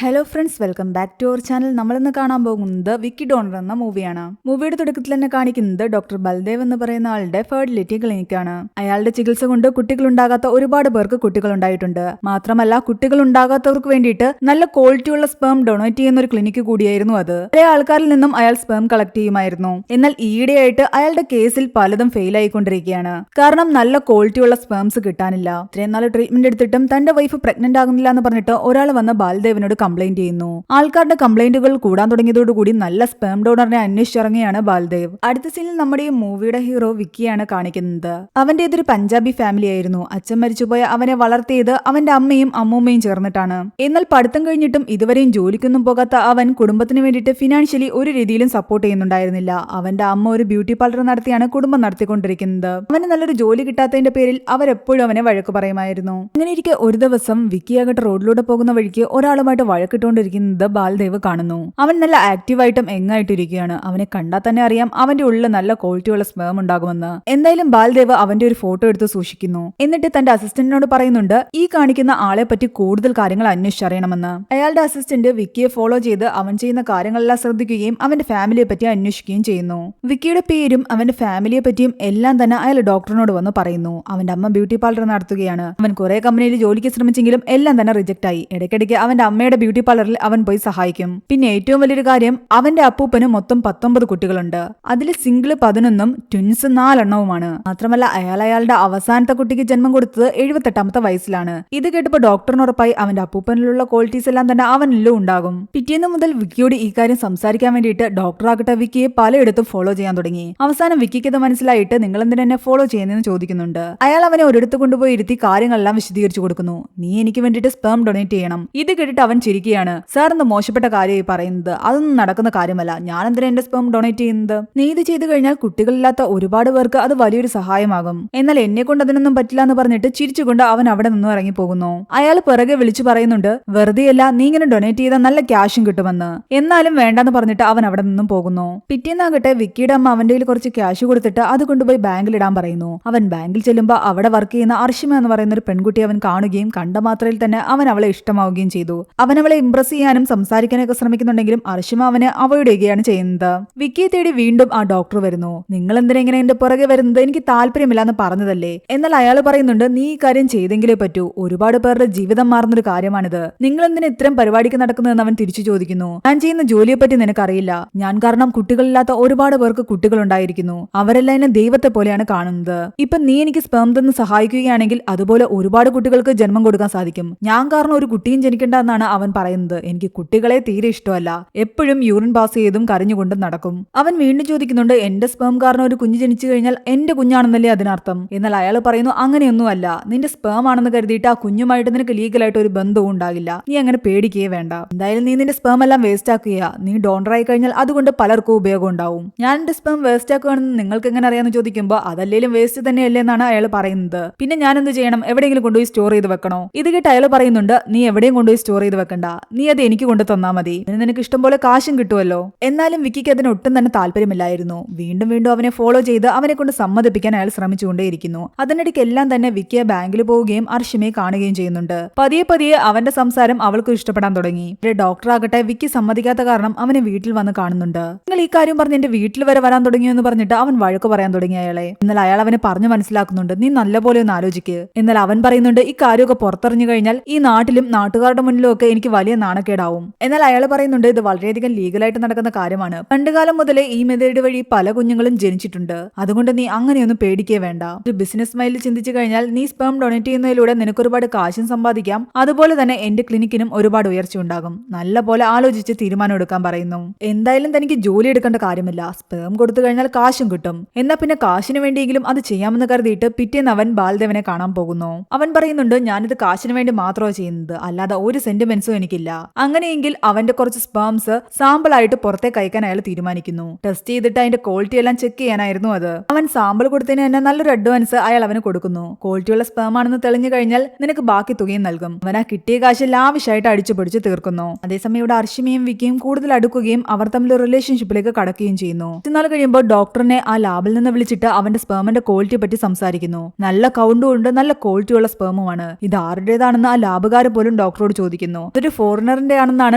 Hello friends, welcome back to our channel. നമ്മളിന്ന് കാണാൻ പോകുന്നത് വിക്കി ഡോണർ എന്ന മൂവിയാണ്. മൂവിയുടെ തുടക്കത്തിൽ തന്നെ കാണിക്കുന്നത് ഡോക്ടർ ബൽദേവ് എന്ന് പറയുന്ന ആളുടെ ഫെർട്ടിലിറ്റി ക്ലിനിക്കാണ്. അയാളുടെ ചികിത്സ കൊണ്ട് കുട്ടികളുണ്ടാകാത്ത ഒരുപാട് പേർക്ക് കുട്ടികൾ ഉണ്ടായിട്ടുണ്ട്. മാത്രമല്ല, കുട്ടികൾ ഉണ്ടാകാത്തവർക്ക് വേണ്ടിയിട്ട് നല്ല ക്വാളിറ്റിയുള്ള സ്പേം ഡൊണേറ്റ് ചെയ്യുന്ന ഒരു ക്ലിനിക്ക് കൂടിയായിരുന്നു അത്. പല ആൾക്കാരിൽ നിന്നും അയാൾ സ്പേം കളക്ട് ചെയ്യുമായിരുന്നു. എന്നാൽ ഈയിടെയായിട്ട് അയാളുടെ കേസിൽ പലതും ഫെയിൽ ആയിക്കൊണ്ടിരിക്കുകയാണ്. കാരണം നല്ല ക്വാളിറ്റിയുള്ള സ്പേംസ് കിട്ടാനില്ല. ഇത്രയും നാല് ട്രീറ്റ്മെന്റ് എടുത്തിട്ടും തന്റെ വൈഫ് പ്രഗ്നന്റ് ആകുന്നില്ല എന്ന് പറഞ്ഞിട്ട് ഒരാൾ വന്ന് ബാൽദേവിനോട് കംപ്ലൈന്റ് ചെയ്യുന്നു. ആൾക്കാരുടെ കംപ്ലൈന്റുകൾ കൂടാൻ തുടങ്ങിയതോടുകൂടി നല്ല സ്പേം ഡോണറിനെ അന്വേഷിച്ചിറങ്ങിയാണ് ബാൽദേവ്. അടുത്ത സീനിൽ നമ്മുടെ ഈ മൂവിയുടെ ഹീറോ വിക്കിയാണ് കാണിക്കുന്നത്. അവന്റെ ഇതൊരു പഞ്ചാബി ഫാമിലി ആയിരുന്നു. അച്ഛൻ മരിച്ചുപോയ അവനെ വളർത്തിയത് അവന്റെ അമ്മയും അമ്മൂമ്മയും ചേർന്നിട്ടാണ്. എന്നാൽ പഠിത്തം കഴിഞ്ഞിട്ടും ഇതുവരെയും ജോലിക്കൊന്നും പോകാത്ത അവൻ കുടുംബത്തിന് വേണ്ടിയിട്ട് ഫിനാൻഷ്യലി ഒരു രീതിയിലും സപ്പോർട്ട് ചെയ്യുന്നുണ്ടായിരുന്നില്ല. അവന്റെ അമ്മ ഒരു ബ്യൂട്ടി പാർലർ നടത്തിയാണ് കുടുംബം നടത്തിക്കൊണ്ടിരിക്കുന്നത്. അവന് നല്ലൊരു ജോലി കിട്ടാത്തതിന്റെ പേരിൽ അവരെപ്പോഴും അവനെ വഴക്ക് പറയുമായിരുന്നു. അങ്ങനെ ഇരിക്കെ ഒരു ദിവസം വിക്കിയാകട്ടെ റോഡിലൂടെ പോകുന്ന വഴിക്ക് ഒരാളുമായിട്ട് വഴക്കിട്ടുകൊണ്ടിരിക്കുന്നത് ബാൽദേവ് കാണുന്നു. അവൻ നല്ല ആക്റ്റീവായിട്ടും എങ്ങായിട്ടിരിക്കുകയാണ്. അവനെ കണ്ടാൽ തന്നെ അറിയാം അവന്റെ ഉള്ളിൽ നല്ല ക്വാളിറ്റിയുള്ള സ്പേം ഉണ്ടാകുമെന്ന്. എന്തായാലും ബാൽദേവ് അവന്റെ ഒരു ഫോട്ടോ എടുത്ത് സൂക്ഷിക്കുന്നു. എന്നിട്ട് തന്റെ അസിസ്റ്റന്റിനോട് പറയുന്നുണ്ട് ഈ കാണിക്കുന്ന ആളെ പറ്റി കൂടുതൽ കാര്യങ്ങൾ അന്വേഷിച്ചറിയണമെന്ന്. അയാളുടെ അസിസ്റ്റന്റ് വിക്കിയെ ഫോളോ ചെയ്ത് അവൻ ചെയ്യുന്ന കാര്യങ്ങളെല്ലാം ശ്രദ്ധിക്കുകയും അവന്റെ ഫാമിലിയെ പറ്റി അന്വേഷിക്കുകയും ചെയ്യുന്നു. വിക്കിയുടെ പേരും അവന്റെ ഫാമിലിയെ പറ്റിയും എല്ലാം തന്നെ അയാൾ ഡോക്ടറിനോട് വന്ന് പറയുന്നു. അവന്റെ അമ്മ ബ്യൂട്ടി പാർലർ നടത്തുകയാണ്. അവൻ കുറെ കമ്പനിയിൽ ജോലിക്ക് ശ്രമിച്ചെങ്കിലും എല്ലാം തന്നെ റിജക്ട് ആയി. ഇടയ്ക്കിടയ്ക്ക് അവന്റെ അമ്മയുടെ ബ്യൂട്ടി പാർലറിൽ അവൻ പോയി സഹായിക്കും. പിന്നെ ഏറ്റവും വലിയൊരു കാര്യം, അവന്റെ അപ്പൂപ്പന് മൊത്തം 19 കുട്ടികളുണ്ട്. അതിൽ സിംഗിൾ 11ഉം ട്വിൻസ് 4 മാത്രമല്ല അയാളുടെ അവസാനത്തെ കുട്ടിക്ക് ജന്മം കൊടുത്തത് 78ാമത്തെ വയസ്സിലാണ്. ഇത് കേട്ടപ്പോൾ ഡോക്ടറിന് ഉറപ്പായി അവന്റെ അപ്പൂപ്പനിലുള്ള ക്വാളിറ്റീസ് എല്ലാം തന്നെ അവനിലും ഉണ്ടാകും. പിറ്റേന്ന് മുതൽ വിക്കിയോട് ഈ കാര്യം സംസാരിക്കാൻ വേണ്ടിയിട്ട് ഡോക്ടറാകട്ടെ വിക്കിയെ പലയിടത്തും ഫോളോ ചെയ്യാൻ തുടങ്ങി. അവസാനം വിക്കിക്ക് ഇത് മനസ്സിലായിട്ട് നിങ്ങൾ എന്തിനാ എന്നെ ഫോളോ ചെയ്യുന്നതെന്ന് ചോദിക്കുന്നുണ്ട്. അയാൾ അവനെ ഒരിടത്ത് കൊണ്ടുപോയി ഇരുത്തി കാര്യങ്ങളെല്ലാം വിശദീകരിച്ചു കൊടുക്കുന്നു. നീ എനിക്ക് വേണ്ടിയിട്ട് സ്പേം ഡൊണേറ്റ് ചെയ്യണം. ഇത് കേട്ടിട്ട് അവൻ ചിരിക്കുകയാണ്. സാർ എന്ന് മോശപ്പെട്ട കാര്യമായി പറയുന്നത്, അതൊന്നും നടക്കുന്ന കാര്യമല്ല. ഞാൻ എന്തിനാ എന്റെ സ്പേം ഡൊണേറ്റ് ചെയ്യുന്നത്? നീ ഇത് ചെയ്തു കഴിഞ്ഞാൽ കുട്ടികളില്ലാത്ത ഒരുപാട് പേർക്ക് അത് വലിയൊരു സഹായമാകും. എന്നാൽ എന്നെ കൊണ്ട് അതിനൊന്നും പറ്റില്ല എന്ന് പറഞ്ഞിട്ട് ചിരിച്ചുകൊണ്ട് അവൻ അവിടെ നിന്നും ഇറങ്ങി പോകുന്നു. അയാൾ പിറകെ വിളിച്ചു പറയുന്നുണ്ട്, വെറുതെയല്ല, നീ ഇങ്ങനെ ഡൊണേറ്റ് ചെയ്താൽ നല്ല ക്യാഷും കിട്ടുമെന്ന്. എന്നാലും വേണ്ടെന്ന് പറഞ്ഞിട്ട് അവൻ അവിടെ നിന്നും പോകുന്നു. പിറ്റേന്നാകട്ടെ വിക്കിയുടെ അമ്മ അവന്റെ കയ്യിൽ കുറച്ച് ക്യാഷ് കൊടുത്തിട്ട് അത് കൊണ്ടുപോയി ബാങ്കിൽ ഇടാൻ പറയുന്നു. അവൻ ബാങ്കിൽ ചെല്ലുമ്പോൾ അവിടെ വർക്ക് ചെയ്യുന്ന അർഷിമ എന്ന് പറയുന്ന ഒരു പെൺകുട്ടി അവൻ കാണുകയും കണ്ട മാത്രയിൽ തന്നെ അവൻ അവളെ ഇഷ്ടമാവുകയും ചെയ്തു. അവൻ അവളെ ഇംപ്രസ് ചെയ്യാനും സംസാരിക്കാനൊക്കെ ശ്രമിക്കുന്നുണ്ടെങ്കിലും അർഷിമ അവനെ അവോയ്ഡ് ചെയ്യുകയാണ് ചെയ്യുന്നത്. വിക്കിയെ തേടി വീണ്ടും ആ ഡോക്ടർ വരുന്നു. നിങ്ങൾ എന്തിനാ ഇങ്ങനെ എന്റെ പുറകെ വരുന്നത്? എനിക്ക് താല്പര്യമില്ലാന്ന് പറഞ്ഞതല്ലേ? എന്നാൽ അയാൾ പറയുന്നുണ്ട്, നീ ഈ കാര്യം ചെയ്തെങ്കിലേ പറ്റൂ. ഒരുപാട് പേരുടെ ജീവിതം മാറുന്നൊരു കാര്യമാണിത്. നിങ്ങൾ എന്തിനാ ഇത്തരം പരിപാടിക്ക് നടക്കുന്നതെന്ന് അവൻ തിരിച്ചു ചോദിക്കുന്നു. ഞാൻ ചെയ്യുന്ന ജോലിയെ പറ്റി നിനക്കറിയില്ല. ഞാൻ കാരണം കുട്ടികളില്ലാത്ത ഒരുപാട് പേർക്ക് കുട്ടികൾ ഉണ്ടായിരിക്കുന്നു. അവരെല്ലാം എന്നെ ദൈവത്തെ പോലെയാണ് കാണുന്നത്. ഇപ്പൊ നീ എനിക്ക് സ്പേം തന്ന് സഹായിക്കുകയാണെങ്കിൽ അതുപോലെ ഒരുപാട് കുട്ടികൾക്ക് ജന്മം കൊടുക്കാൻ സാധിക്കും. ഞാൻ കാരണം ഒരു കുട്ടിയും ജനിക്കേണ്ട എന്നാണ് അവൻ പറയുന്നത്. എനിക്ക് കുട്ടികളെ തീരെ ഇഷ്ടമല്ല. എപ്പോഴും യൂറിൻ പാസ് ചെയ്തും കരഞ്ഞുകൊണ്ടും നടക്കും. അവൻ വീണ്ടും ചോദിക്കുന്നുണ്ട്, എന്റെ സ്പേം കാരണം ഒരു കുഞ്ഞ് ജനിച്ചു കഴിഞ്ഞാൽ എന്റെ കുഞ്ഞാണെന്നല്ലേ അതിനർത്ഥം? എന്നാൽ അയാൾ പറയുന്നു, അങ്ങനെയൊന്നുമല്ല. നിന്റെ സ്പേം ആണെന്ന് കരുതിയിട്ട് ആ കുഞ്ഞുമായിട്ട് നിനക്ക് ലീഗലായിട്ട് ഒരു ബന്ധവും ഉണ്ടാകില്ല. നീ അങ്ങനെ പേടിക്കുകയേ വേണ്ട. എന്തായാലും നീ നിന്റെ സ്പേം എല്ലാം വേസ്റ്റ് ആക്കുക. നീ ഡോണറായി കഴിഞ്ഞാൽ അതുകൊണ്ട് പലർക്കും ഉപയോഗം ഉണ്ടാവും. ഞാൻ എന്റെ സ്പേം വേസ്റ്റ് ആക്കുകയാണെന്ന് നിങ്ങൾക്ക് എങ്ങനെ അറിയാമെന്ന് ചോദിക്കുമ്പോൾ അതല്ലേലും വേസ്റ്റ് തന്നെയല്ലേ എന്നാണ് അയാൾ പറയുന്നത്. പിന്നെ ഞാൻ എന്ത് ചെയ്യണം? എവിടെയെങ്കിലും കൊണ്ടുപോയി സ്റ്റോർ ചെയ്ത് വെക്കണോ? ഇത് കേട്ട് അയാൾ പറയുന്നുണ്ട്, നീ എവിടെയും കൊണ്ടുപോയി സ്റ്റോർ ചെയ്ത് വെക്കണ്ട. നീ അത് എനിക്ക് കൊണ്ടു തന്നാ മതി. നിനക്ക് ഇഷ്ടം പോലെ കാശും കിട്ടുമല്ലോ. എന്നാലും വിക്കിക്ക് അതിന് ഒട്ടും തന്നെ താല്പര്യമില്ലായിരുന്നു. വീണ്ടും വീണ്ടും അവനെ ഫോളോ ചെയ്ത് അവനെ കൊണ്ട് സമ്മതിപ്പിക്കാൻ അയാൾ ശ്രമിച്ചുകൊണ്ടേയിരിക്കുന്നു. അതിനിടയ്ക്ക് എല്ലാം തന്നെ വിക്കിയെ ബാങ്കിൽ പോവുകയും അർഷിമയെ കാണുകയും ചെയ്യുന്നുണ്ട്. പതിയെ പതിയെ അവന്റെ സംസാരം അവൾക്ക് ഇഷ്ടപ്പെടാൻ തുടങ്ങി. ഡോക്ടറാകട്ടെ വിക്കി സമ്മതിക്കാത്ത കാരണം അവനെ വീട്ടിൽ വന്ന് കാണുന്നുണ്ട്. നിങ്ങൾ ഈ കാര്യം പറഞ്ഞ് എന്റെ വീട്ടിൽ വരെ വരാൻ തുടങ്ങിയോ എന്ന് പറഞ്ഞിട്ട് അവൻ വഴക്ക് പറയാൻ തുടങ്ങി അയാളെ. എന്നാൽ അയാൾ അവനെ പറഞ്ഞു മനസ്സിലാക്കുന്നുണ്ട്, നീ നല്ലപോലെ ഒന്ന് ആലോചിക്ക്. എന്നാൽ അവൻ പറയുന്നുണ്ട്, ഈ കാര്യമൊക്കെ പുറത്തറിഞ്ഞു കഴിഞ്ഞാൽ ഈ നാട്ടിലും നാട്ടുകാരുടെ മുന്നിലും ഒക്കെ എനിക്ക് വലിയ നാണക്കേടാവും. എന്നാൽ അയാൾ പറയുന്നുണ്ട്, ഇത് വളരെയധികം ലീഗലായിട്ട് നടക്കുന്ന കാര്യമാണ്. പണ്ടുകാലം മുതലേ ഈ മെത്തേഡ് വഴി പല കുഞ്ഞുങ്ങളും ജനിച്ചിട്ടുണ്ട്. അതുകൊണ്ട് നീ അങ്ങനെയൊന്നും പേടിക്കേ വേണ്ട. ഒരു ബിസിനസ് മൈൻഡിൽ ചിന്തിച്ചു കഴിഞ്ഞാൽ നീ സ്പേം ഡൊണേറ്റ് ചെയ്യുന്നതിലൂടെ നിനക്ക് ഒരുപാട് കാശും സമ്പാദിക്കാം. അതുപോലെ തന്നെ എന്റെ ക്ലിനിക്കിനും ഒരുപാട് ഉയർച്ച ഉണ്ടാകും. നല്ല പോലെ ആലോചിച്ച് തീരുമാനം എടുക്കാൻ പറയുന്നു. എന്തായാലും തനിക്ക് ജോലി എടുക്കേണ്ട കാര്യമില്ല. സ്പേം കൊടുത്തു കഴിഞ്ഞാൽ കാശും കിട്ടും. എന്നാൽ പിന്നെ കാശിന് വേണ്ടിയെങ്കിലും അത് ചെയ്യാമെന്ന് കരുതിയിട്ട് പിറ്റേന്ന് അവൻ ബാൽദേവനെ കാണാൻ പോകുന്നു. അവൻ പറയുന്നുണ്ട്, ഞാനിത് കാശിന് വേണ്ടി മാത്രമാണ് ചെയ്യുന്നത്, അല്ലാതെ ഒരു സെന്റിമെന്റ്സും എനിക്കില്ല. അങ്ങനെയെങ്കിൽ അവന്റെ കുറച്ച് സ്പേംസ് സാമ്പിൾ ആയിട്ട് പുറത്തേക്ക് അയക്കാൻ അയാൾ തീരുമാനിക്കുന്നു. ടെസ്റ്റ് ചെയ്തിട്ട് അതിന്റെ ക്വാളിറ്റി എല്ലാം ചെക്ക് ചെയ്യാനായിരുന്നു അത്. അവൻ സാമ്പിൾ കൊടുത്തതിന് തന്നെ നല്ലൊരു അഡ്വാൻസ് അയാൾ അവന് കൊടുക്കുന്നു. ക്വാളിറ്റിയുള്ള സ്പേം ആണെന്ന് തെളിഞ്ഞു കഴിഞ്ഞാൽ നിനക്ക് ബാക്കി തുകയും നൽകും. അവൻ ആ കിട്ടിയ കാശ് ലാവിഷായിട്ട് അടിച്ചു പൊടിച്ച് തീർക്കുന്നു. അതേസമയം ഇവിടെ അർഷിമയും വിക്കിയും കൂടുതൽ അടുക്കുകയും അവർ തമ്മിൽ റിലേഷൻഷിപ്പിലേക്ക് കടക്കുകയും ചെയ്യുന്നു. നാൾ കഴിയുമ്പോൾ ഡോക്ടറിനെ ആ ലാബിൽ നിന്ന് വിളിച്ചിട്ട് അവന്റെ സ്പേമിന്റെ ക്വാളിറ്റിയെ പറ്റി സംസാരിക്കുന്നു. നല്ല കൗണ്ടും ഉണ്ട്, നല്ല ക്വാളിറ്റിയുള്ള സ്പേമുമാണ്. ഇത് ആരുടേതാണെന്ന് ആ ലാബുകാർ പോലും ഡോക്ടറോട് ചോദിക്കുന്നു. ഒരു ഒരു ഫോറിനറിന്റെ ആണെന്നാണ്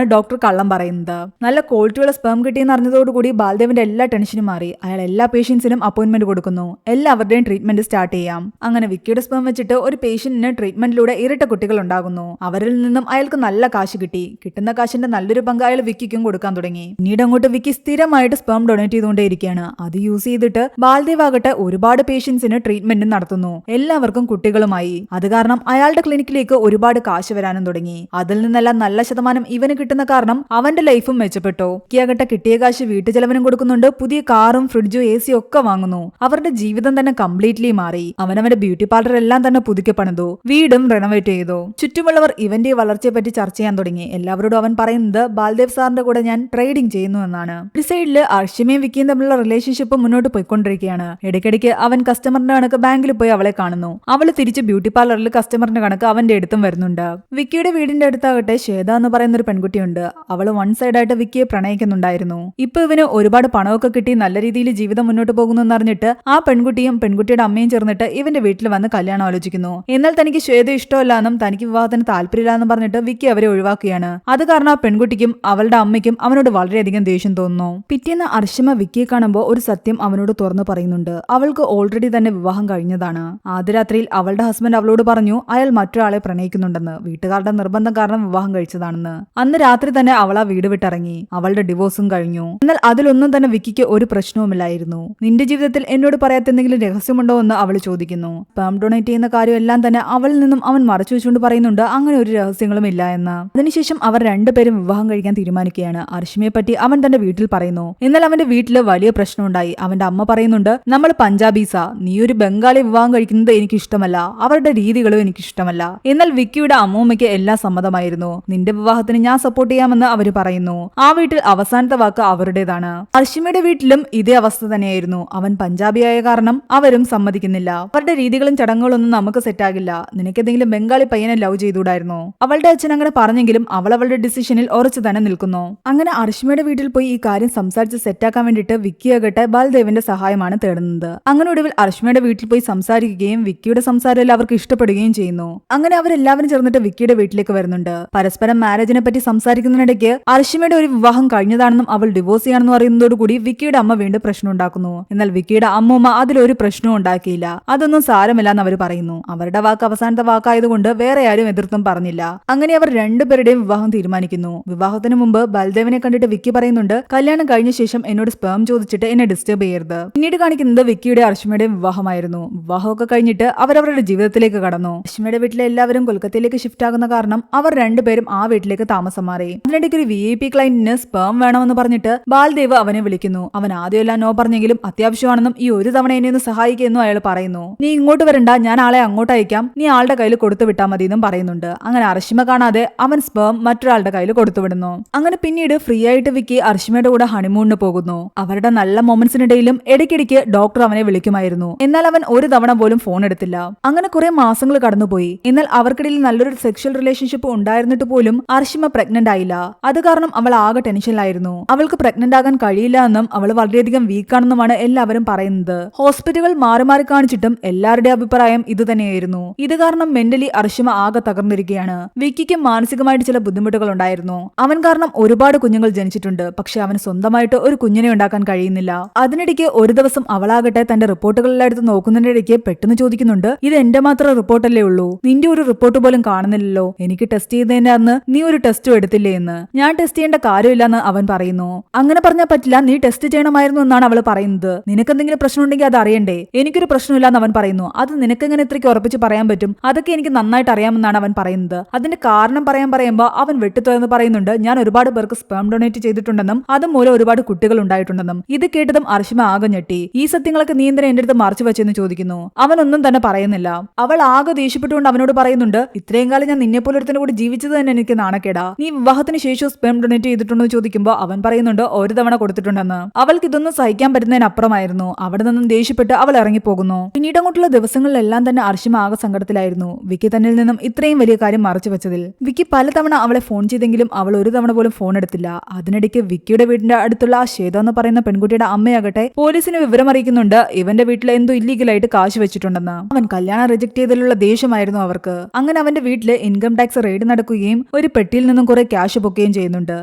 ഡോക്ടർ കള്ളം പറയുന്നത്. നല്ല ക്വാളിറ്റിയുള്ള സ്പേം കിട്ടിയെന്ന് അറിഞ്ഞതോടുകൂടി ബാൽദേവിന്റെ എല്ലാ ടെൻഷനും മാറി. അയാൾ എല്ലാ പേഷ്യൻസിനും അപ്പോയിന്റ്മെന്റ് കൊടുക്കുന്നു. എല്ലാവരുടെയും ട്രീറ്റ്മെന്റ് സ്റ്റാർട്ട് ചെയ്യാം. അങ്ങനെ വിക്കിയുടെ സ്പേം വെച്ചിട്ട് ഒരു പേഷ്യന്റിന് ട്രീറ്റ്മെന്റിലൂടെ ഇരട്ട കുട്ടികൾ ഉണ്ടാകുന്നു. അവരിൽ നിന്നും അയാൾക്ക് നല്ല കാശ് കിട്ടി. കിട്ടുന്ന കാശിന്റെ നല്ലൊരു പങ്ക് അയാൾ വിക്കിക്കും കൊടുക്കാൻ തുടങ്ങി. പിന്നീട് അങ്ങോട്ട് വിക്കി സ്ഥിരമായിട്ട് സ്പേം ഡൊണേറ്റ് ചെയ്തുകൊണ്ടേയിരിക്കുകയാണ്. അത് യൂസ് ചെയ്തിട്ട് ബാൽദേവ് ആകട്ടെ ഒരുപാട് പേഷ്യൻസിന് ട്രീറ്റ്മെന്റും നടത്തുന്നു. എല്ലാവർക്കും കുട്ടികളുമായി. അത് കാരണം അയാളുടെ ക്ലിനിക്കിലേക്ക് ഒരുപാട് കാശ് വരാനും തുടങ്ങി. അതിൽ നിന്നെല്ലാം നല്ല ശതമാനം ഇവന് കിട്ടുന്ന കാരണം അവന്റെ ലൈഫും മെച്ചപ്പെട്ടു. വിക്കിയാകട്ടെ കിട്ടിയ കാശ് വീട്ടുചെലവിനും കൊടുക്കുന്നുണ്ട്. പുതിയ കാറും ഫ്രിഡ്ജും AC ഒക്കെ വാങ്ങുന്നു. അവരുടെ ജീവിതം തന്നെ കംപ്ലീറ്റ്ലി മാറി. അവനവന്റെ ബ്യൂട്ടി പാർലർ എല്ലാം തന്നെ പുതുക്കി പണിതു. വീടും റെനോവേറ്റ് ചെയ്തു. ചുറ്റുമുള്ളവർ ഇവന്റെ വളർച്ചയെ പറ്റി ചർച്ച ചെയ്യാൻ തുടങ്ങി. എല്ലാവരോടും അവൻ പറയുന്നത് ബാൽദേവ് സാറിന്റെ കൂടെ ഞാൻ ട്രേഡിംഗ് ചെയ്യുന്നു എന്നാണ്. ഒരു സൈഡില് അർഷിമയും വിക്കിയും തമ്മിലുള്ള റിലേഷൻഷിപ്പ് മുന്നോട്ട് പോയിക്കൊണ്ടിരിക്കുകയാണ്. ഇടയ്ക്കിടയ്ക്ക് അവൻ കസ്റ്റമറിന്റെ കണക്ക് ബാങ്കിൽ പോയി അവളെ കാണുന്നു. അവള് തിരിച്ച് ബ്യൂട്ടി പാർലറിൽ കസ്റ്റമറിന്റെ കണക്ക് അവന്റെ അടുത്തും വരുന്നുണ്ട്. വിക്കിയുടെ വീടിന്റെ അടുത്താകട്ടെ ശ്വേത എന്ന് പറയുന്ന ഒരു പെൺകുട്ടിയുണ്ട്. അവള് വൺ സൈഡായിട്ട് വിക്കിയെ പ്രണയിക്കുന്നുണ്ടായിരുന്നു. ഇപ്പൊ ഇവന് ഒരുപാട് പണമൊക്കെ കിട്ടി നല്ല രീതിയിൽ ജീവിതം മുന്നോട്ട് പോകുന്നു എന്നറിഞ്ഞിട്ട് ആ പെൺകുട്ടിയും പെൺകുട്ടിയുടെ അമ്മയും ചേർന്നിട്ട് ഇവന്റെ വീട്ടിൽ വന്ന് കല്യാണം ആലോചിക്കുന്നു. എന്നാൽ തനിക്ക് ശ്വേത ഇഷ്ടമല്ല എന്നും തനിക്ക് വിവാഹത്തിന് താല്പര്യമില്ല എന്നും പറഞ്ഞിട്ട് വിക്കി അവരെ ഒഴിവാക്കുകയാണ്. അത് കാരണം ആ പെൺകുട്ടിക്കും അവളുടെ അമ്മയ്ക്കും അവനോട് വളരെയധികം ദേഷ്യം തോന്നുന്നു. പിറ്റേന്ന് അർഷിമ വിക്കിയെ കാണുമ്പോൾ ഒരു സത്യം അവനോട് തുറന്നു പറയുന്നുണ്ട്. അവൾക്ക് ഓൾറെഡി തന്നെ വിവാഹം കഴിഞ്ഞതാണ്. ആദ്യ രാത്രിയിൽ അവളുടെ ഹസ്ബൻഡ് അവളോട് പറഞ്ഞു അയാൾ മറ്റൊരാളെ പ്രണയിക്കുന്നുണ്ടെന്ന്. വീട്ടുകാരുടെ നിർബന്ധം കാരണം വിവാഹം കഴിച്ചതാണെന്ന്. അന്ന് രാത്രി തന്നെ അവൾ ആ വീട് വിട്ടിറങ്ങി. അവളുടെ ഡിവോഴ്സും കഴിഞ്ഞു. എന്നാൽ അതിലൊന്നും തന്നെ വിക്കിക്ക് ഒരു പ്രശ്നവുമില്ലായിരുന്നു. നിന്റെ ജീവിതത്തിൽ എന്നോട് പറയാത്ത എന്തെങ്കിലും രഹസ്യമുണ്ടോ എന്ന് അവൾ ചോദിക്കുന്നു. സ്പേം ഡൊണേറ്റ് ചെയ്യുന്ന കാര്യം എല്ലാം തന്നെ അവളിൽ നിന്നും അവൻ മറച്ചു വെച്ചുകൊണ്ട് പറയുന്നുണ്ട് അങ്ങനെ ഒരു രഹസ്യങ്ങളും ഇല്ല എന്ന്. അതിനുശേഷം അവർ രണ്ടുപേരും വിവാഹം കഴിക്കാൻ തീരുമാനിക്കുകയാണ്. അർഷിമയെ പറ്റി അവൻ തന്റെ വീട്ടിൽ പറയുന്നു. എന്നാൽ അവന്റെ വീട്ടില് വലിയ പ്രശ്നമുണ്ടായി. അവന്റെ അമ്മ പറയുന്നുണ്ട് നമ്മൾ പഞ്ചാബീസാ, നീ ഒരു ബംഗാളി വിവാഹം കഴിക്കുന്നത് എനിക്ക് ഇഷ്ടമല്ല, അവരുടെ രീതികളും എനിക്ക് ഇഷ്ടമല്ല. എന്നാൽ വിക്കിയുടെ അമ്മൂമ്മയ്ക്ക് എല്ലാം സമ്മതമായിരുന്നു. നിന്റെ വിവാഹത്തിന് ഞാൻ സപ്പോർട്ട് ചെയ്യാമെന്ന് അവര് പറയുന്നു. ആ വീട്ടിൽ അവസാനത്തെ വാക്ക് അവരുടേതാണ്. അർഷിമയുടെ വീട്ടിലും ഇതേ അവസ്ഥ തന്നെയായിരുന്നു. അവൻ പഞ്ചാബിയായ കാരണം അവരും സമ്മതിക്കുന്നില്ല. അവരുടെ രീതികളും ചടങ്ങുകളും ഒന്നും നമുക്ക് സെറ്റാകില്ല. നിനക്കെന്തെങ്കിലും ബംഗാളി പയ്യനെ ലവ് ചെയ്തുകൂടായിരുന്നു. അവളുടെ അച്ഛൻ അങ്ങനെ പറഞ്ഞെങ്കിലും അവൾ അവളുടെ ഡിസിഷനിൽ ഉറച്ചു തന്നെ നിൽക്കുന്നു. അങ്ങനെ അർഷിമയുടെ വീട്ടിൽ പോയി ഈ കാര്യം സംസാരിച്ച് സെറ്റാക്കാൻ വേണ്ടിയിട്ട് വിക്കിയാകട്ടെ ബാൽദേവിന്റെ സഹായമാണ് തേടുന്നത്. അങ്ങനെ ഒടുവിൽ അർഷിമയുടെ വീട്ടിൽ പോയി സംസാരിക്കുകയും വിക്കിയുടെ സംസാരം അവർക്ക് ഇഷ്ടപ്പെടുകയും ചെയ്യുന്നു. അങ്ങനെ അവരെല്ലാവരും ചേർന്നിട്ട് വിക്കിയുടെ വീട്ടിലേക്ക് വരുന്നുണ്ട്. പരസ്പരം മാരേജിനെ പറ്റി സംസാരിക്കുന്നതിനിടയ്ക്ക് അർഷിമയുടെ ഒരു വിവാഹം കഴിഞ്ഞതാണെന്നും അവൾ ഡിവോഴ്സ് ചെയ്യാണെന്നും അറിയുന്നതോടുകൂടി വിക്കിയുടെ അമ്മ വീണ്ടും പ്രശ്നം ഉണ്ടാക്കുന്നു. എന്നാൽ വിക്കിയുടെ അമ്മൂമ്മ അതിലൊരു പ്രശ്നവും ഉണ്ടാക്കിയില്ല. അതൊന്നും സാരമില്ലെന്ന് അവർ പറയുന്നു. അവരുടെ വാക്ക് അവസാനത്തെ വാക്കായതുകൊണ്ട് വേറെ ആരും എതിർത്തും പറഞ്ഞില്ല. അങ്ങനെ അവർ രണ്ടുപേരുടെയും വിവാഹം തീരുമാനിക്കുന്നു. വിവാഹത്തിന് മുമ്പ് ബൽദേവിനെ കണ്ടിട്ട് വിക്കി പറയുന്നുണ്ട് കല്യാണം കഴിഞ്ഞ ശേഷം എന്നോട് സ്പേം ചോദിച്ചിട്ട് എന്നെ ഡിസ്റ്റർബ് ചെയ്യരുത്. പിന്നീട് കാണിക്കുന്നത് വിക്കിയുടെ അർഷിമയുടെയും വിവാഹമായിരുന്നു. വിവാഹമൊക്കെ കഴിഞ്ഞിട്ട് അവരവരുടെ ജീവിതത്തിലേക്ക് കടന്നു. അർഷിമയുടെ വീട്ടിലെ എല്ലാവരും കൊൽക്കത്തയിലേക്ക് ഷിഫ്റ്റ് ആകുന്ന കാരണം അവർ രണ്ടുപേരും ആ വീട്ടിലേക്ക് താമസം മാറി. അതിനിടയ്ക്ക് ഒരു VIP ക്ലയന്റിന് സ്പേം വേണമെന്ന് പറഞ്ഞിട്ട് ബാൽദേവ് അവനെ വിളിക്കുന്നു. അവൻ ആദ്യമെല്ലാം നോ പറഞ്ഞെങ്കിലും അത്യാവശ്യമാണെന്നും ഈ ഒരു തവണ എന്നെ ഒന്ന് സഹായിക്കുമെന്നും അയാൾ പറയുന്നു. നീ ഇങ്ങോട്ട് വരണ്ട, ഞാൻ ആളെ അങ്ങോട്ട് അയക്കാം, നീ ആളുടെ കയ്യിൽ കൊടുത്തു വിട്ടാൽ മതി എന്നും പറയുന്നുണ്ട്. അങ്ങനെ അർഷിമ കാണാതെ അവൻ സ്പേം മറ്റൊരാളുടെ കയ്യിൽ കൊടുത്തുവിടുന്നു. അങ്ങനെ പിന്നീട് ഫ്രീ ആയിട്ട് വിക്കി അർഷിമയുടെ കൂടെ ഹണിമൂണിന് പോകുന്നു. അവരുടെ നല്ല മൊമെന്റ്സിനിടയിലും ഇടയ്ക്കിടയ്ക്ക് ഡോക്ടർ അവനെ വിളിക്കുമായിരുന്നു. എന്നാൽ അവൻ ഒരു തവണ പോലും ഫോൺ എടുത്തില്ല. അങ്ങനെ കുറെ മാസങ്ങൾ കടന്നുപോയി. എന്നാൽ അവർക്കിടയിൽ നല്ലൊരു സെക്ഷൽ റിലേഷൻഷിപ്പ് ഉണ്ടായിരുന്നിട്ട് പോലും അർഷിമ പ്രഗ്നന്റ് ആയില്ല. അത് കാരണം അവൾ ആകെ ടെൻഷനിലായിരുന്നു. അവൾക്ക് പ്രഗ്നന്റ് ആകാൻ കഴിയില്ല എന്നും അവൾ വളരെയധികം വീക്കാണെന്നുമാണ് എല്ലാവരും പറയുന്നത്. ഹോസ്പിറ്റലുകൾ മാറി മാറി കാണിച്ചിട്ടും എല്ലാവരുടെയും അഭിപ്രായം ഇത് തന്നെയായിരുന്നു. ഇത് കാരണം മെന്റലി അർഷിമ ആകെ തകർന്നിരിക്കുകയാണ്. വിക്കിക്ക് മാനസികമായിട്ട് ചില ബുദ്ധിമുട്ടുകൾ ഉണ്ടായിരുന്നു. അവൻ കാരണം ഒരുപാട് കുഞ്ഞുങ്ങൾ ജനിച്ചിട്ടുണ്ട്. പക്ഷെ അവന് സ്വന്തമായിട്ട് ഒരു കുഞ്ഞിനെ ഉണ്ടാക്കാൻ കഴിയുന്നില്ല. അതിനിടയ്ക്ക് ഒരു ദിവസം അവളാകട്ടെ തന്റെ റിപ്പോർട്ടുകളെല്ലാം എടുത്ത് നോക്കുന്നതിനിടയ്ക്ക് പെട്ടെന്ന് ചോദിക്കുന്നുണ്ട് ഇത് എന്റെ മാത്രം റിപ്പോർട്ടല്ലേ ഉള്ളൂ, നിന്റെ ഒരു റിപ്പോർട്ട് പോലും കാണുന്നില്ലല്ലോ, എനിക്ക് ടെസ്റ്റ് ചെയ്തതിന്റെ അന്ന് നീ ഒരു ടെസ്റ്റും എടുത്തില്ലേ എന്ന്. ഞാൻ ടെസ്റ്റ് ചെയ്യേണ്ട കാര്യമില്ലെന്ന് അവൻ പറയുന്നു. അങ്ങനെ പറഞ്ഞാൽ പറ്റില്ല, നീ ടെസ്റ്റ് ചെയ്യണമായിരുന്നു എന്നാണ് അവൾ പറയുന്നത്. നിനക്കെന്തെങ്കിലും പ്രശ്നം ഉണ്ടെങ്കിൽ അത് അറിയണ്ടേ? എനിക്കൊരു പ്രശ്നമില്ലാന്ന് അവൻ പറയുന്നു. അത് നിനക്കെങ്ങനെ ഇത്രയ്ക്ക് ഉറപ്പിച്ച് പറയാൻ പറ്റും? അതൊക്കെ എനിക്ക് നന്നായിട്ട് അറിയാമെന്നാണ് അവൻ പറയുന്നത്. അതിന്റെ കാരണം പറയുമ്പോൾ അവൻ വെട്ടിത്തുറന്ന് പറയുന്നുണ്ട് ഞാൻ ഒരുപാട് പേർക്ക് സ്പേം ഡൊണേറ്റ് ചെയ്തിട്ടുണ്ടെന്നും അതുമൂലം ഒരുപാട് കുട്ടികൾ ഉണ്ടായിട്ടുണ്ടെന്നും. ഇത് കേട്ടതും അർഷിമ ആകെ ഞെട്ടി. ഈ സത്യങ്ങളൊക്കെ നീ എന്തിനാ എന്റെ അടുത്ത് മറച്ചു വെച്ചെന്ന് ചോദിക്കുന്നു. അവനൊന്നും തന്നെ പറയുന്നില്ല. അവൾ ആകെ ദേഷ്യപ്പെട്ടുകൊണ്ട് അവനോട് പറയുന്നുണ്ട് ഇത്രയും കാലം ഞാൻ നിന്നെ പോലെ ഒരുത്തനെ കൂടി ജീവിച്ചത് തന്നെ എനിക്ക് നാണക്കേടാ. നീ വിവാഹത്തിന് ശേഷം സ്പേം ഡൊണേറ്റ് ചെയ്തിട്ടുണ്ടോ ചോദിക്കുമ്പോൾ അവൻ പറയുന്നുണ്ട് ഒരു തവണ കൊടുത്തിട്ടുണ്ടെന്ന്. അവൾക്ക് ഇതൊന്നും സഹിക്കാൻ പറ്റുന്നതിനപ്പുറമായിരുന്നു. അവിടെ നിന്നും ദേഷ്യപ്പെട്ട് അവൾ ഇറങ്ങിപ്പോകുന്നു. പിന്നീട് അങ്ങോട്ടുള്ള ദിവസങ്ങളിലെല്ലാം തന്നെ അർഷിമ ആകെ സങ്കടത്തിലായിരുന്നു. വിക്കി തന്നിൽ നിന്നും ഇത്രയും വലിയ കാര്യം മറച്ചു വെച്ചതിൽ. വിക്കി പലതവണ അവളെ ഫോൺ ചെയ്തെങ്കിലും അവൾ ഒരു തവണ പോലും ഫോൺ എടുത്തില്ല. അതിനിടയ്ക്ക് വിക്കിയുടെ വീടിന്റെ അടുത്തുള്ള ആ ശ്വേത എന്ന് പറയുന്ന പെൺകുട്ടിയുടെ അമ്മയാകട്ടെ പോലീസിന് വിവരം അറിയിക്കുന്നുണ്ട് ഇവന്റെ വീട്ടിൽ എന്തോ ഇല്ലീഗലായിട്ട് കാശ് വെച്ചിട്ടുണ്ടെന്ന്. അവൻ കല്യാണം റിജക്ട് ചെയ്തതിലുള്ള ദേഷ്യമായിരുന്നു അവർക്ക്. അങ്ങനെ അവന്റെ വീട്ടില് ഇൻകം ടാക്സ് റെയ്ഡ് നടക്കുകയും ഒരു പെട്ടിയിൽ നിന്നും കുറെ ക്യാഷ് പൊക്കുകയും ചെയ്യുന്നുണ്ട്.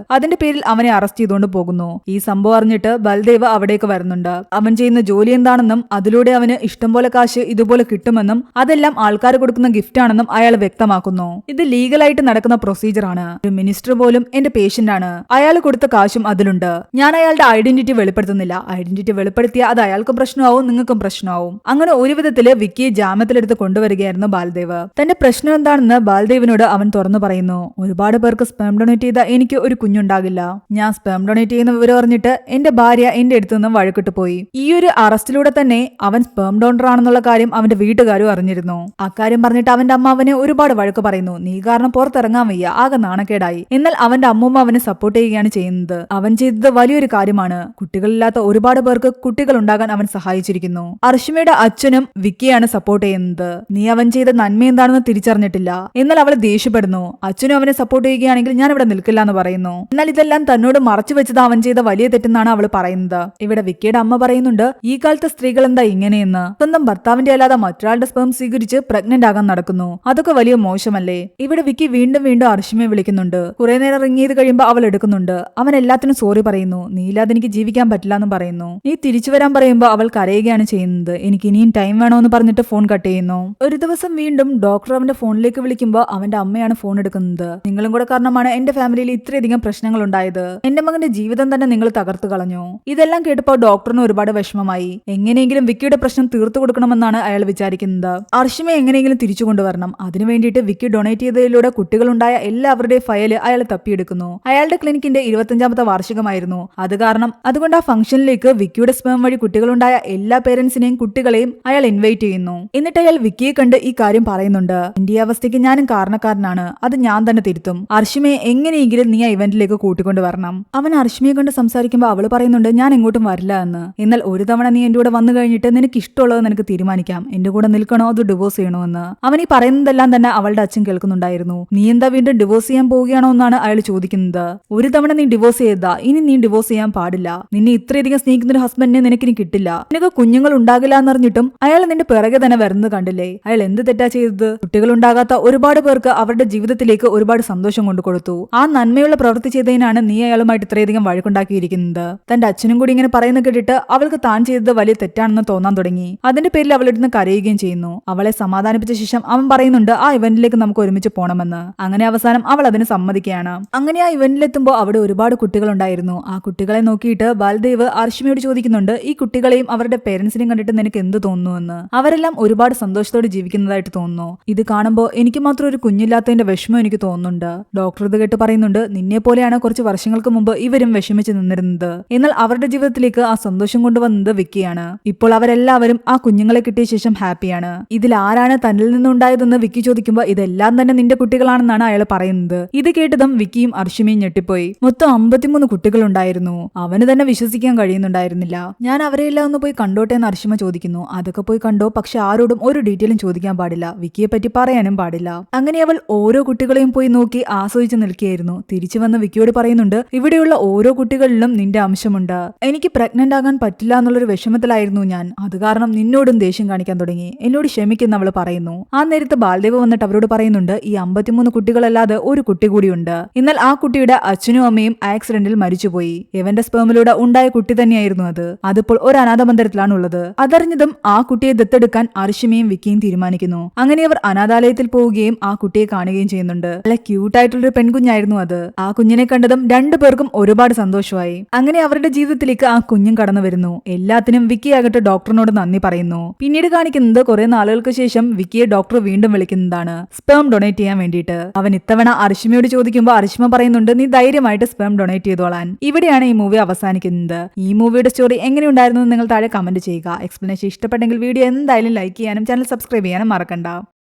അതിന്റെ പേരിൽ അവനെ അറസ്റ്റ് ചെയ്തുകൊണ്ട് പോകുന്നു. ഈ സംഭവം അറിഞ്ഞിട്ട് ബൽദേവ് അവിടേക്ക് വരുന്നുണ്ട്. അവൻ ചെയ്യുന്ന ജോലി എന്താണെന്നും അതിലൂടെ അവന് ഇഷ്ടംപോലെ കാശ് ഇതുപോലെ കിട്ടുമെന്നും അതെല്ലാം ആൾക്കാർ കൊടുക്കുന്ന ഗിഫ്റ്റ് ആണെന്നും അയാൾ വ്യക്തമാക്കുന്നു. ഇത് ലീഗലായിട്ട് നടക്കുന്ന പ്രൊസീജിയർ ആണ്. ഒരു മിനിസ്റ്റർ പോലും എന്റെ പേഷ്യന്റ് ആണ്. അയാൾ കൊടുത്ത കാശും അതിലുണ്ട്. ഞാൻ അയാളുടെ ഐഡന്റിറ്റി വെളിപ്പെടുത്തുന്നില്ല. ഐഡന്റിറ്റി വെളിപ്പെടുത്തിയാൽ അത് അയാൾക്കും പ്രശ്നമാവും, നിങ്ങൾക്കും പ്രശ്നമാവും. അങ്ങനെ ഒരു വിധത്തില് വിക്കിയെ ജാമ്യത്തിലെടുത്ത് കൊണ്ടുവരികയായിരുന്നു ബാൽദേവ്. തന്റെ പ്രശ്നം എന്താണെന്ന് ബാൽദേവിനോട് അവൻ തുറന്നു പറയുന്നു. ഒരുപാട് പേർക്ക് സ്പെം ഡൊണേറ്റ് ചെയ്ത എനിക്ക് ഒരു കുഞ്ഞുണ്ടാകില്ല. ഞാൻ സ്പെം ഡൊണേറ്റ് ചെയ്യുന്ന വിവരം അറിഞ്ഞിട്ട് എന്റെ ഭാര്യ എന്റെ അടുത്ത് നിന്ന് വഴക്കിട്ട് പോയി. ഈ ഒരു അറസ്റ്റിലൂടെ തന്നെ അവൻ സ്പെം ഡോണർ ആണെന്നുള്ള കാര്യം അവന്റെ വീട്ടുകാരും അറിഞ്ഞിരുന്നു. അക്കാര്യം പറഞ്ഞിട്ട് അവന്റെ അമ്മ അവനെ ഒരുപാട് വഴക്ക് പറയുന്നു. നീ കാരണം പുറത്തിറങ്ങാൻ വയ്യ, ആകെ നാണക്കേടായി. എന്നാൽ അവന്റെ അമ്മൂമ്മ അവനെ സപ്പോർട്ട് ചെയ്യുകയാണ് ചെയ്യുന്നത്. അവൻ ചെയ്തത് വലിയൊരു കാര്യമാണ്. കുട്ടികളില്ലാത്ത ഒരുപാട് പേർക്ക് കുട്ടികൾ ഉണ്ടാകാൻ അവൻ സഹായിച്ചിരിക്കുന്നു. അർഷിമയുടെ അച്ഛനും വിക്കിയാണ് സപ്പോർട്ട് ചെയ്യുന്നത്. നീ അവൻ ചെയ്ത നന്മ എന്താണെന്ന് തിരിച്ചറിഞ്ഞിട്ടില്ല. എന്നാൽ അവൾ ദേഷ്യപ്പെടുന്നു. അച്ഛനും അവനെ സപ്പോർട്ട് ചെയ്യുകയാണെങ്കിൽ ഞാൻ ഇവിടെ നിൽക്കില്ല എന്ന് പറയുന്നു. എന്നാൽ ഇതെല്ലാം തന്നോട് മറച്ചു വെച്ചത് അവൻ ചെയ്ത വലിയ തെറ്റെന്നാണ് അവൾ പറയുന്നത്. ഇവിടെ വിക്കിയുടെ അമ്മ പറയുന്നുണ്ട്, ഈ കാലത്തെ സ്ത്രീകൾ എന്താ ഇങ്ങനെയെന്ന്. സ്വന്തം ഭർത്താവിന്റെ അല്ലാതെ മറ്റൊരാളുടെ സ്പെം സ്വീകരിച്ച് പ്രഗ്നന്റ് ആകാൻ നടക്കുന്നു. അതൊക്കെ വലിയ മോശമല്ലേ. ഇവിടെ വിക്കി വീണ്ടും വീണ്ടും അർഷിമയെ വിളിക്കുന്നുണ്ട്. കുറെ നേരം റിങ് ചെയ്ത് കഴിയുമ്പോൾ അവൾ എടുക്കുന്നുണ്ട്. അവൻ എല്ലാത്തിനും സോറി പറയുന്നു. നീ ഇല്ലാതെ എനിക്ക് ജീവിക്കാൻ പറ്റില്ല എന്ന് പറയുന്നു. നീ തിരിച്ചു വരാൻ പറയുമ്പോൾ അവൾ കരയുകയാണ് ചെയ്യുന്നത്. എനിക്ക് ഇനിയും ടൈം വേണോ എന്ന് പറഞ്ഞിട്ട് ഫോൺ കട്ട് ചെയ്യുന്നു. ഒരു ദിവസം വീണ്ടും ഡോക്ടർ അവന്റെ ഫോണിലേക്ക് വിളിക്കുമ്പോൾ അവന്റെ അമ്മയാണ് ഫോൺ എടുക്കുന്നത്. നിങ്ങളും കൂടെ കാരണമാണ് എന്റെ ഫാമിലിയിൽ ഇത്രയധികം പ്രശ്നങ്ങൾ ഉണ്ടായത്. എന്റെ മകന്റെ ജീവിതം തന്നെ നിങ്ങൾ തകർത്തു കളഞ്ഞു. ഇതെല്ലാം കേട്ടപ്പോൾ ഡോക്ടറിന് ഒരുപാട് വിഷമമായി. എങ്ങനെയെങ്കിലും വിക്കിയുടെ പ്രശ്നം തീർത്തു കൊടുക്കണമെന്നാണ് അയാൾ വിചാരിക്കുന്നത്. അർഷിമയെ എങ്ങനെയെങ്കിലും തിരിച്ചു കൊണ്ടുവരണം. അതിനു വേണ്ടിയിട്ട് വിക്കി ഡൊണേറ്റ് ചെയ്തതിലൂടെ കുട്ടികളുണ്ടായ എല്ലാവരുടെയും ഫയല് അയാൾ തപ്പിയെടുക്കുന്നു. അയാളുടെ ക്ലിനിക്കിന്റെ 25ാമത്തെ വാർഷികമായിരുന്നു. അത് കാരണം അതുകൊണ്ട് ആ ഫംഗ്ഷനിലേക്ക് വിക്കിയുടെ സ്പെം വഴി കുട്ടികളുണ്ടായ എല്ലാ പേരൻസിനെയും കുട്ടികളെയും അയാൾ ഇൻവൈറ്റ് ചെയ്യുന്നു. എന്നിട്ട് അയാൾ വിക്കിയെ കണ്ട് ഈ കാര്യം പറയുന്നുണ്ട്. എന്റെ അവസ്ഥയ്ക്ക് ഞാനും കാരണക്കാരനാണ്. അത് ഞാൻ തന്നെ തിരുത്തും. അർഷിമയെ എങ്ങനെയെങ്കിലും നീ ആ ഇവന്റിലേക്ക് കൂട്ടിക്കൊണ്ടുവരണം. അവൻ അർഷിമയെ കണ്ട് സംസാരിക്കുമ്പോൾ അവള് പറയുന്നുണ്ട്, ഞാൻ എങ്ങോട്ടും വരില്ല എന്ന്. എന്നാൽ ഒരു തവണ നീ എന്റെ കൂടെ വന്നു കഴിഞ്ഞിട്ട് നിനക്ക് ഇഷ്ടമുള്ളത് നിനക്ക് തീരുമാനിക്കാം. എന്റെ കൂടെ നിൽക്കണോ അതോ ഡിവോഴ്സ് ചെയ്യണോ എന്ന്. അവൻ ഈ പറയുന്നതെല്ലാം തന്നെ അവളുടെ അച്ഛൻ കേൾക്കുന്നുണ്ടായിരുന്നു. നീ എന്താ വീണ്ടും ഡിവോഴ്സ് ചെയ്യാൻ പോവുകയാണോ എന്നാണ് അയാൾ ചോദിക്കുന്നത്. ഒരു തവണ നീ ഡിവോഴ്സ് ചെയ്താ ഇനി നീ ഡിവോഴ്സ് ചെയ്യാൻ പാടില്ല. നിന്നെ ഇത്രയധികം സ്നേഹിക്കുന്ന ഒരു ഹസ്ബൻഡിനെ നിനക്കിനി കിട്ടില്ല. നിനക്ക് കുഞ്ഞുങ്ങൾ ഉണ്ടാകില്ല എന്നറിഞ്ഞിട്ടും അയാൾ നിന്റെ പിറകെ തന്നെ വരുന്നത് കണ്ടില്ലേ. അയാൾ എന്ത് തെറ്റാ ചെയ്തത്. കുട്ടികൾ ഉണ്ടാകാത്ത ഒരുപാട് പേർക്ക് അവരുടെ ജീവിതത്തിലേക്ക് ഒരുപാട് സന്തോഷം കൊണ്ടു കൊടുത്തു. ആ നന്മയുള്ള പ്രവൃത്തി ചെയ്തതിനാണ് നീ അയാളുമായിട്ട് ഇത്രയധികം വഴക്കുണ്ടാക്കിയിരിക്കുന്നത്. തന്റെ അച്ഛനും കൂടി ഇങ്ങനെ പറയുന്ന കേട്ടിട്ട് അവൾക്ക് താൻ ചെയ്തത് വലിയ തെറ്റാണെന്ന് തോന്നാൻ തുടങ്ങി. അതിന്റെ പേരിൽ അവളിരുന്ന് കരയുകയും ചെയ്യുന്നു. അവളെ സമാധാനിപ്പിച്ച ശേഷം അവൻ പറയുന്നുണ്ട്, ആ ഇവന്റിലേക്ക് നമുക്ക് ഒരുമിച്ച് പോകണമെന്ന്. അങ്ങനെ അവസാനം അവൾ അതിന് സമ്മതിക്കുകയാണ്. അങ്ങനെ ആ ഇവന്റിലെത്തുമ്പോൾ അവിടെ ഒരുപാട് കുട്ടികൾ ഉണ്ടായിരുന്നു. ആ കുട്ടികളെ നോക്കിയിട്ട് ബാൽദേവ് അർഷിമയോട് ചോദിക്കുന്നുണ്ട്, ഈ കുട്ടികളെയും അവരുടെ പേരൻസിനെയും കണ്ടിട്ട് നിനക്ക് എന്ത് തോന്നുന്നു? അവരെല്ലാം ഒരുപാട് സന്തോഷത്തോടെ ജീവിക്കുന്നതായിട്ട് തോന്നുന്നു. ഇത് കാണുമ്പോൾ എനിക്ക് മാത്രം ഒരു കുഞ്ഞില്ലാത്തതിന്റെ വിഷമം എനിക്ക് തോന്നുന്നുണ്ട്. ഡോക്ടർ ഇത് കേട്ട് പറയുന്നുണ്ട്, നിന്നെ പോലെയാണ് കുറച്ച് വർഷങ്ങൾക്ക് മുമ്പ് ഇവരും വിഷമിച്ച് നിന്നിരുന്നത്. എന്നാൽ അവരുടെ ജീവിതത്തിലേക്ക് ആ സന്തോഷം കൊണ്ടുവന്നത് വിക്കിയാണ്. ഇപ്പോൾ അവരെല്ലാവരും ആ കുഞ്ഞുങ്ങളെ കിട്ടിയ ശേഷം ഹാപ്പിയാണ്. ഇതിൽ ആരാണ് തന്നിൽ നിന്നുണ്ടായതെന്ന് വിക്കി ചോദിക്കുമ്പോൾ ഇതെല്ലാം തന്നെ നിന്റെ കുട്ടികളാണെന്നാണ് അയാൾ പറയുന്നത്. ഇത് കേട്ടതും വിക്കിയും അർഷിമയും ഞെട്ടിപ്പോയി. മൊത്തം 53 കുട്ടികളുണ്ടായിരുന്നു. അവന് തന്നെ വിശ്വസിക്കാൻ കഴിയുന്നുണ്ടായിരുന്നില്ല. ഞാൻ അവരെല്ലാം ഒന്ന് പോയി കണ്ടോട്ടെ എന്ന് അർഷിമ ചോദിക്കുന്നു. അതൊക്കെ പോയി കണ്ടോ, പക്ഷെ ആരോടും ഒരു ഡീറ്റെയിലും ചോദിക്കാൻ പാടില്ല. വിക്കിയെ പറ്റി പറയാനും പാടില്ല. അങ്ങനെ അവൾ ഓരോ കുട്ടികളെയും പോയി നോക്കി ആസ്വദിച്ച് നിൽക്കുകയായിരുന്നു. തിരിച്ചു വന്ന് വിക്കിയോട് പറയുന്നുണ്ട്, ഇവിടെയുള്ള ഓരോ കുട്ടികളിലും നിന്റെ അംശമുണ്ട്. എനിക്ക് പ്രഗ്നന്റ് ആകാൻ പറ്റില്ല എന്നുള്ളൊരു വിഷമത്തിലായിരുന്നു ഞാൻ. അത് കാരണം നിന്നോടും ദേഷ്യം കാണിക്കാൻ തുടങ്ങി. എന്നോട് ക്ഷമിക്കുന്ന അവൾ പറയുന്നു. ആ നേരത്ത് ബാൽദേവ് വന്നിട്ട് അവരോട് പറയുന്നുണ്ട്, ഈ 53 കുട്ടികളല്ലാതെ ഒരു കുട്ടി കൂടിയുണ്ട്. എന്നാൽ ആ കുട്ടിയുടെ അച്ഛനും അമ്മയും ആക്സിഡന്റിൽ മരിച്ചുപോയി. ഇവന്റെ സ്പെമിലൂടെ ഉണ്ടായ കുട്ടി തന്നെയായിരുന്നു അത്. അതിപ്പോൾ ഒരു അനാഥ മന്ദിരത്തിലാണ് ഉള്ളത്. അതറിഞ്ഞതും ആ കുട്ടിയെ ദത്തെടുക്കാൻ അർഷിമയും വിക്കിയും തീരുമാനിക്കുന്നു. അങ്ങനെ അവർ അനാഥാലയത്തിൽ പോവുകയും ആ കുട്ടിയെ കാണുകയും ചെയ്യുന്നുണ്ട്. നല്ല ക്യൂട്ടായിട്ടുള്ളൊരു പെൺകുഞ്ഞായിരുന്നു അത്. ആ കുഞ്ഞിനെ കണ്ടതും രണ്ടുപേർക്കും ഒരുപാട് സന്തോഷമായി. അങ്ങനെ അവരുടെ ജീവിതത്തിലേക്ക് ആ കുഞ്ഞും കടന്നു വരുന്നു. എല്ലാത്തിനും വിക്കി ആകട്ടെ ഡോക്ടറിനോട് നന്ദി പറയുന്നു. പിന്നീട് കാണിക്കുന്നത് കുറെ നാളുകൾക്ക് ശേഷം വിക്കിയെ ഡോക്ടർ വീണ്ടും വിളിക്കുന്നതാണ് സ്പെം ഡൊണേറ്റ് ചെയ്യാൻ വേണ്ടിയിട്ട്. അവൻ ഇത്തവണ അർഷിമയോട് ചോദിക്കുമ്പോൾ അർഷിമ പറയുന്നുണ്ട്, നീ ധൈര്യമായിട്ട് സ്പെം ഡൊണേറ്റ് ചെയ്തോളാൻ. ഇവിടെയാണ് ഈ മൂവി അവസാനിക്കുന്നത്. ഈ മൂവിയുടെ സ്റ്റോറി എങ്ങനെയുണ്ടായിരുന്നു നിങ്ങൾ താഴെ കമന്റ് ചെയ്യുക. എക്സ്പ്ലനേഷൻ ഇഷ്ടപ്പെട്ടെങ്കിൽ വീഡിയോ എന്തായാലും ലൈക്ക് ചെയ്യാനും ചാനൽ സബ്സ്ക്രൈബ് ചെയ്യാനും മറക്കണ്ട.